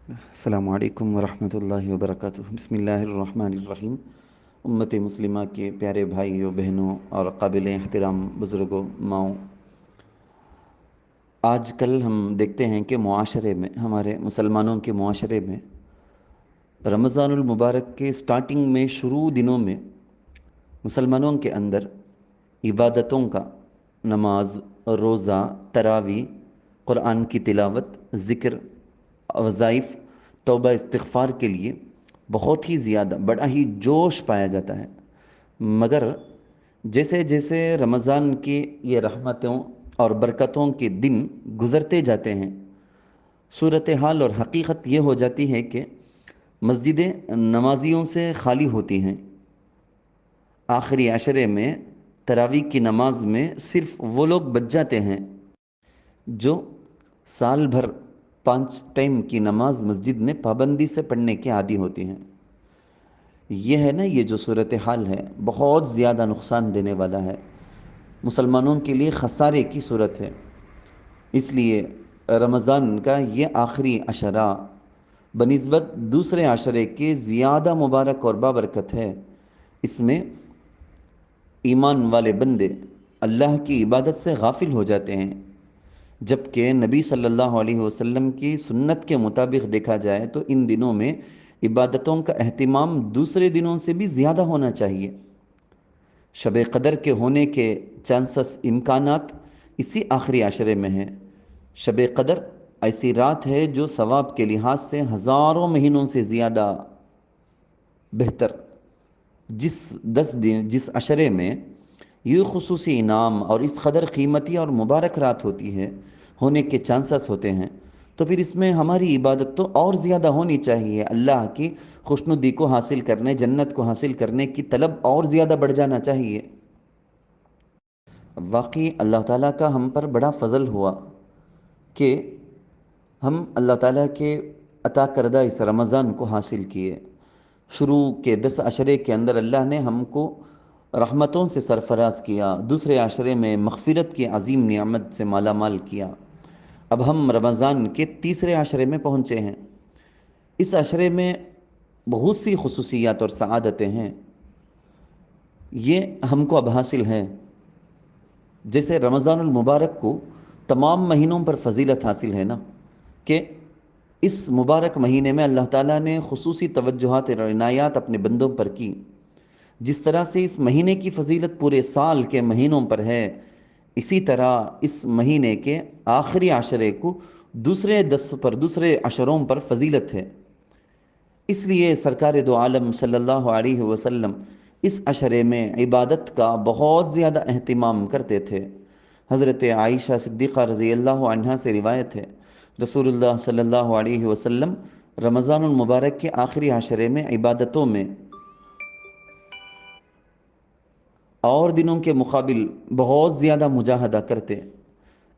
السلام علیکم ورحمۃ اللہ وبرکاتہ۔ بسم اللہ الرحمن الرحیم۔ امت مسلمہ کے پیارے بھائیوں بہنوں اور قابل احترام بزرگوں ماؤں، آج کل ہم دیکھتے ہیں کہ معاشرے میں، ہمارے مسلمانوں کے معاشرے میں رمضان المبارک کے سٹارٹنگ میں، شروع دنوں میں مسلمانوں کے اندر عبادتوں کا، نماز، روزہ، تراویح، قرآن کی تلاوت، ذکر، وظائف، توبہ استغفار کے لیے بہت ہی زیادہ بڑا ہی جوش پایا جاتا ہے۔ مگر جیسے جیسے رمضان کی یہ رحمتوں اور برکتوں کے دن گزرتے جاتے ہیں، صورتحال اور حقیقت یہ ہو جاتی ہے کہ مسجدیں نمازیوں سے خالی ہوتی ہیں۔ آخری عشرے میں تراویح کی نماز میں صرف وہ لوگ بچ جاتے ہیں جو سال بھر 5 ٹائم کی نماز مسجد میں پابندی سے پڑھنے کے عادی ہوتی ہیں۔ یہ ہے نا، یہ جو صورتحال ہے بہت زیادہ نقصان دینے والا ہے، مسلمانوں کے لیے خسارے کی صورت ہے۔ اس لیے رمضان کا یہ آخری عشرہ بنسبت دوسرے عشرے کے زیادہ مبارک اور بابرکت ہے۔ اس میں ایمان والے بندے اللہ کی عبادت سے غافل ہو جاتے ہیں، جبکہ نبی صلی اللہ علیہ وسلم کی سنت کے مطابق دیکھا جائے تو ان دنوں میں عبادتوں کا اہتمام دوسرے دنوں سے بھی زیادہ ہونا چاہیے۔ شب قدر کے ہونے کے چانسز، امکانات اسی آخری عشرے میں ہیں۔ شب قدر ایسی رات ہے جو ثواب کے لحاظ سے ہزاروں مہینوں سے زیادہ بہتر، جس عشرے میں یہ خصوصی انعام اور اس قدر قیمتی اور مبارک رات ہوتی ہے، ہونے کے چانسز ہوتے ہیں، تو پھر اس میں ہماری عبادت تو اور زیادہ ہونی چاہیے۔ اللہ کی خوشنودی کو حاصل کرنے، جنت کو حاصل کرنے کی طلب اور زیادہ بڑھ جانا چاہیے۔ واقعی اللہ تعالیٰ کا ہم پر بڑا فضل ہوا کہ ہم اللہ تعالیٰ کے عطا کردہ اس رمضان کو حاصل کیے۔ شروع کے 10 عشرے کے اندر اللہ نے ہم کو رحمتوں سے سرفراز کیا، دوسرے عشرے میں مغفرت کی عظیم نعمت سے مالا مال کیا۔ اب ہم رمضان کے تیسرے عشرے میں پہنچے ہیں۔ اس عشرے میں بہت سی خصوصیات اور سعادتیں ہیں، یہ ہم کو اب حاصل ہیں۔ جیسے رمضان المبارک کو تمام مہینوں پر فضیلت حاصل ہے نا، کہ اس مبارک مہینے میں اللہ تعالیٰ نے خصوصی توجہات اور عنایات اپنے بندوں پر کی۔ جس طرح سے اس مہینے کی فضیلت پورے سال کے مہینوں پر ہے، اسی طرح اس مہینے کے آخری عشرے کو دوسرے عشروں پر فضیلت ہے۔ اس لیے سرکار دو عالم صلی اللہ علیہ وسلم اس عشرے میں عبادت کا بہت زیادہ اہتمام کرتے تھے۔ حضرت عائشہ صدیقہ رضی اللہ عنہا سے روایت ہے، رسول اللہ صلی اللہ علیہ وسلم رمضان المبارک کے آخری عشرے میں عبادتوں میں اور دنوں کے مقابل بہت زیادہ مجاہدہ کرتے۔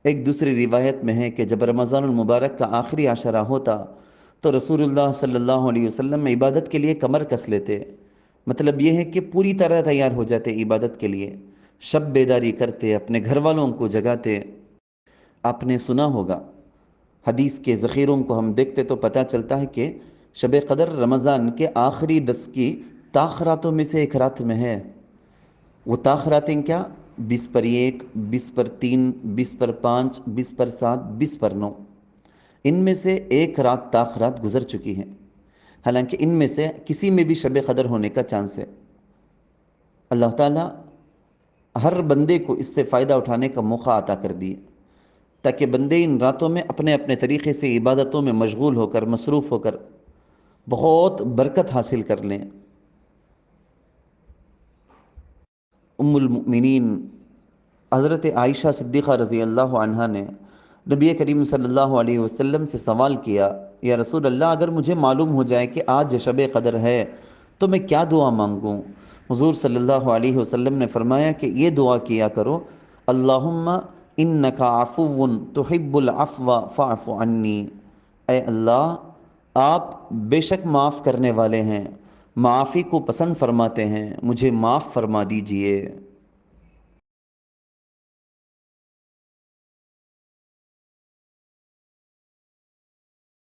ایک دوسری روایت میں ہے کہ جب رمضان المبارک کا آخری عشرہ ہوتا تو رسول اللہ صلی اللہ علیہ وسلم عبادت کے لیے کمر کس لیتے۔ مطلب یہ ہے کہ پوری طرح تیار ہو جاتے عبادت کے لیے، شب بیداری کرتے، اپنے گھر والوں کو جگاتے۔ آپ نے سنا ہوگا، حدیث کے ذخیروں کو ہم دیکھتے تو پتہ چلتا ہے کہ شب قدر رمضان کے آخری 10 کی تاخراتوں میں سے ایک رات میں ہے۔ وہ تاخراتیں کیا؟ 20 پر 1، 20 پر 3، 20 پر 5، 20 پر 7، 20 پر 9۔ ان میں سے ایک رات تاخرات گزر چکی ہیں، حالانکہ ان میں سے کسی میں بھی شب قدر ہونے کا چانس ہے۔ اللہ تعالیٰ ہر بندے کو اس سے فائدہ اٹھانے کا موقع عطا کر دیے، تاکہ بندے ان راتوں میں اپنے اپنے طریقے سے عبادتوں میں مشغول ہو کر، مصروف ہو کر بہت برکت حاصل کر لیں۔ ام المؤمنین حضرت عائشہ صدیقہ رضی اللہ عنہا نے نبی کریم صلی اللہ علیہ وسلم سے سوال کیا، یا رسول اللہ، اگر مجھے معلوم ہو جائے کہ آج شب قدر ہے تو میں کیا دعا مانگوں؟ حضور صلی اللہ علیہ وسلم نے فرمایا کہ یہ دعا کیا کرو، اللہم انک عفو تحب العفو فاعف عنی۔ اے اللہ، آپ بے شک معاف کرنے والے ہیں، معافی کو پسند فرماتے ہیں، مجھے معاف فرما دیجئے۔